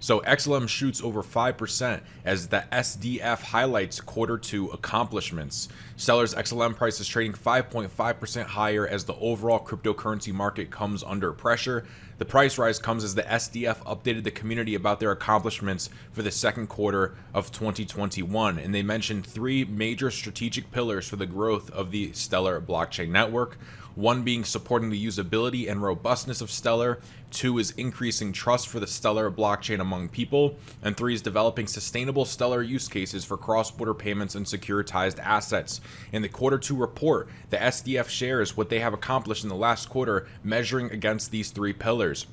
So XLM shoots over 5% as the SDF highlights Q2 accomplishments. Stellar's XLM price is trading 5.5% higher as the overall cryptocurrency market comes under pressure. The price rise comes as the SDF updated the community about their accomplishments for the second quarter of 2021, and they mentioned three major strategic pillars for the growth of the Stellar blockchain network. One being supporting the usability and robustness of Stellar, two is increasing trust for the Stellar blockchain among people, and three is developing sustainable Stellar use cases for cross-border payments and securitized assets. In the Q2 report, the SDF shares what they have accomplished in the last quarter, measuring against these three pillars.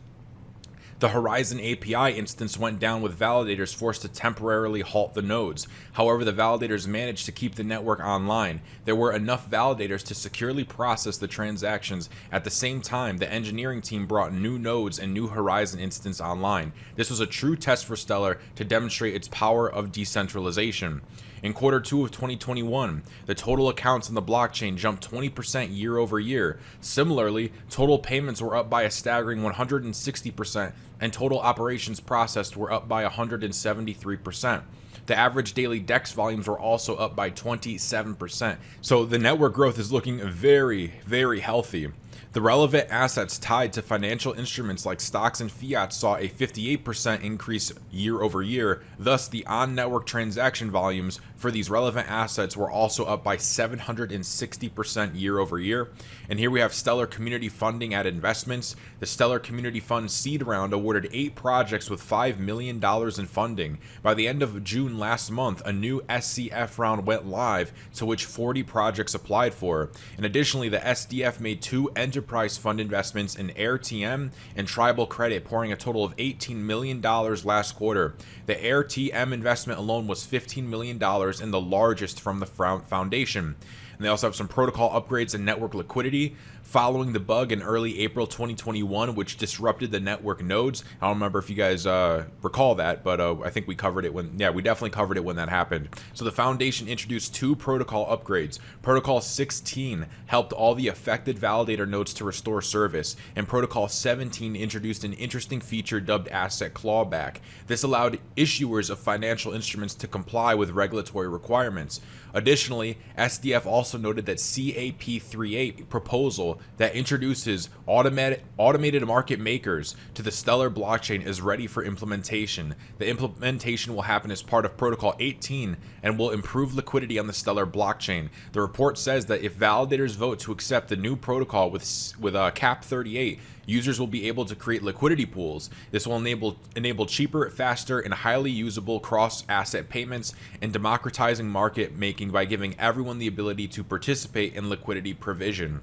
The Horizon API instance went down with validators forced to temporarily halt the nodes. However, the validators managed to keep the network online. There were enough validators to securely process the transactions. At the same time, the engineering team brought new nodes and new Horizon instance online. This was a true test for Stellar to demonstrate its power of decentralization. In Q2 of 2021, the total accounts on the blockchain jumped 20% year over year. Similarly, total payments were up by a staggering 160%, and total operations processed were up by 173%. The average daily DEX volumes were also up by 27%. So the network growth is looking very, very healthy. The relevant assets tied to financial instruments like stocks and fiat saw a 58% increase year over year. Thus, the on-network transaction volumes for these relevant assets were also up by 760% year over year. And here we have Stellar community funding at investments. The Stellar Community Fund seed round awarded 8 projects with $5 million in funding. By the end of June last month, a new SCF round went live, to which 40 projects applied for. And additionally, the SDF made 2 enterprise fund investments in AirTM and Tribal Credit, pouring a total of $18 million last quarter. The AirTM investment alone was $15 million and the largest from the foundation. And they also have some protocol upgrades and network liquidity. Following the bug in early April 2021, which disrupted the network nodes. I don't remember if you guys recall that, but I think we covered it when, we definitely covered it when that happened. So the foundation introduced 2 protocol upgrades. Protocol 16 helped all the affected validator nodes to restore service, and Protocol 17 introduced an interesting feature dubbed asset clawback. This allowed issuers of financial instruments to comply with regulatory requirements. Additionally, SDF also noted that CAP38 proposal that introduces automated market makers to the Stellar blockchain is ready for implementation. The implementation will happen as part of Protocol 18 and will improve liquidity on the Stellar blockchain. The report says that if validators vote to accept the new protocol with CAP38, users will be able to create liquidity pools. This will enable cheaper, faster, and highly usable cross-asset payments and democratizing market making by giving everyone the ability to participate in liquidity provision.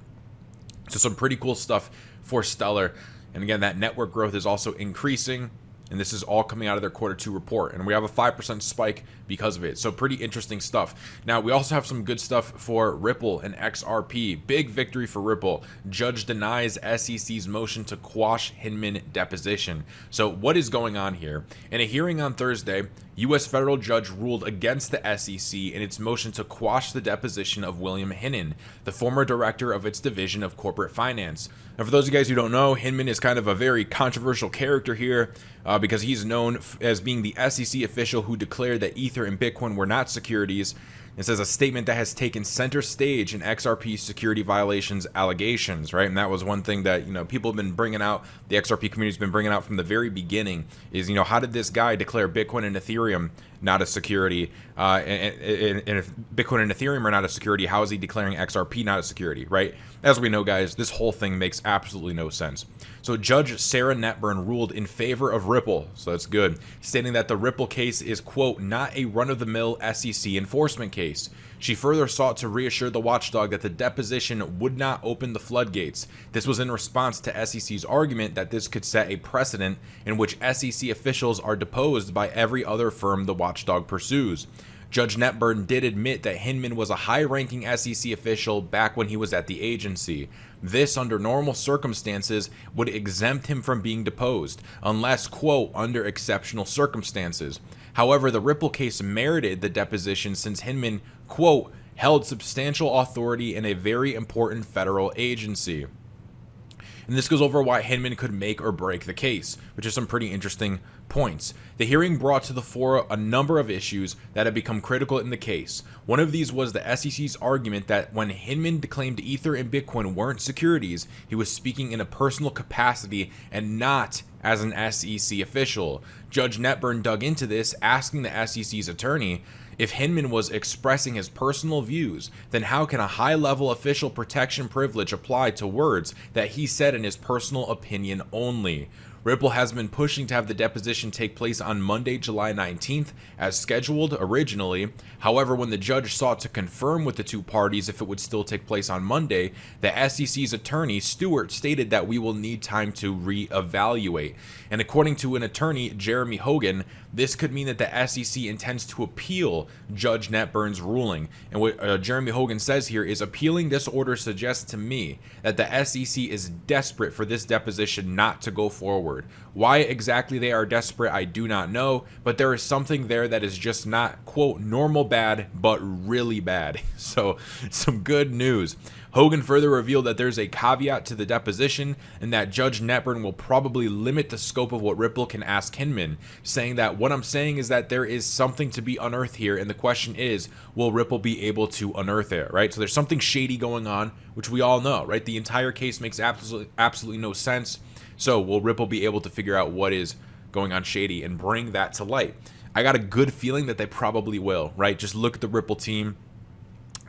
So some pretty cool stuff for Stellar. And again, that network growth is also increasing. And this is all coming out of their Q2 report. And we have a 5% spike because of it. So pretty interesting stuff. Now, we also have some good stuff for Ripple and XRP. Big victory for Ripple. Judge denies SEC's motion to quash Hinman deposition. So what is going on here? In a hearing on Thursday, U.S. federal judge ruled against the SEC in its motion to quash the deposition of William Hinman, the former director of its division of corporate finance. Now, for those of you guys who don't know, Hinman is kind of a very controversial character here because he's known as being the SEC official who declared that Ether and Bitcoin were not securities. It says a statement that has taken center stage in XRP security violations allegations, right? And that was one thing that, people have been bringing out, the XRP community has been bringing out from the very beginning is, how did this guy declare Bitcoin and Ethereum not a security? And if Bitcoin and Ethereum are not a security, how is he declaring XRP not a security, right? As we know, guys, this whole thing makes absolutely no sense. So Judge Sarah Netburn ruled in favor of Ripple, so that's good, stating that the Ripple case is, quote, not a run-of-the-mill SEC enforcement case. She further sought to reassure the watchdog that the deposition would not open the floodgates. This was in response to SEC's argument that this could set a precedent in which SEC officials are deposed by every other firm the watchdog pursues. Judge Netburn did admit that Hinman was a high-ranking SEC official back when he was at the agency. This, under normal circumstances, would exempt him from being deposed, unless, quote, under exceptional circumstances. However, the Ripple case merited the deposition since Hinman, quote, held substantial authority in a very important federal agency. And this goes over why Hinman could make or break the case, which is some pretty interesting points. The hearing brought to the fore a number of issues that have become critical in the case. One of these was the SEC's argument that when Hinman claimed Ether and Bitcoin weren't securities, he was speaking in a personal capacity and not as an SEC official. Judge Netburn dug into this, asking the SEC's attorney, if Hinman was expressing his personal views, then how can a high-level official protection privilege apply to words that he said in his personal opinion only? Ripple has been pushing to have the deposition take place on Monday, July 19th, as scheduled originally. However, when the judge sought to confirm with the two parties if it would still take place on Monday, the SEC's attorney, Stewart, stated that we will need time to reevaluate. And according to an attorney, Jeremy Hogan, this could mean that the SEC intends to appeal Judge Netburn's ruling. And what Jeremy Hogan says here is, appealing this order suggests to me that the SEC is desperate for this deposition not to go forward. Why exactly they are desperate, I do not know, but there is something there that is just not, quote, normal bad, but really bad. So, some good news. Hogan further revealed that there's a caveat to the deposition and that Judge Netburn will probably limit the scope of what Ripple can ask Hinman, saying that what I'm saying is that there is something to be unearthed here, and the question is, will Ripple be able to unearth it, right? So there's something shady going on, which we all know, right? The entire case makes absolutely no sense. So will Ripple be able to figure out what is going on shady and bring that to light? I got a good feeling that they probably will, right? Just look at the Ripple team.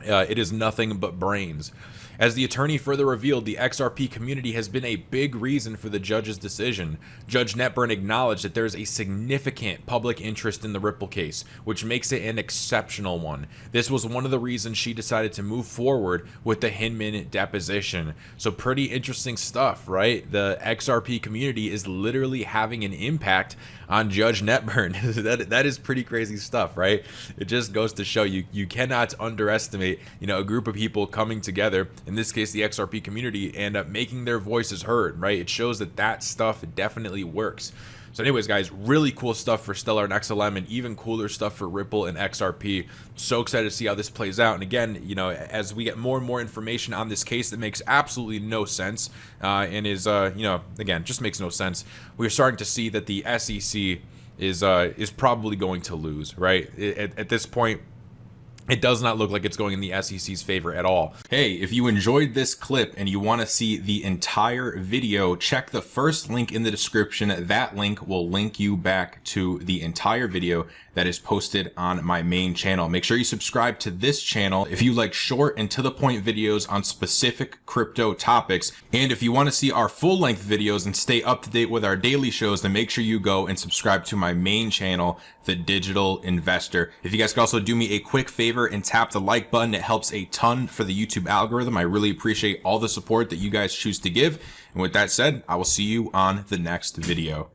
It is nothing but brains. As the attorney further revealed, the XRP community has been a big reason for the judge's decision. Judge Netburn acknowledged that there is a significant public interest in the Ripple case, which makes it an exceptional one. This was one of the reasons she decided to move forward with the Hinman deposition. So pretty interesting stuff, right? The XRP community is literally having an impact on Judge Netburn. that is pretty crazy stuff, right? It just goes to show you cannot underestimate, a group of people coming together, in this case the XRP community, and making their voices heard, right? It shows that stuff definitely works. So anyways, guys, really cool stuff for Stellar and XLM, and even cooler stuff for Ripple and XRP. So excited to see how this plays out. And again, as we get more and more information on this case that makes absolutely no sense, and is, again, just makes no sense, we're starting to see that the SEC is probably going to lose, right? At this point, it does not look like it's going in the SEC's favor at all. Hey, if you enjoyed this clip and you want to see the entire video, check the first link in the description. That link will link you back to the entire video that is posted on my main channel. Make sure you subscribe to this channel if you like short and to the point videos on specific crypto topics. And if you want to see our full length videos and stay up to date with our daily shows, then make sure you go and subscribe to my main channel, The Digital Investor. If you guys could also do me a quick favor and tap the like button, it helps a ton for the YouTube algorithm. I really appreciate all the support that you guys choose to give. And with that said, I will see you on the next video.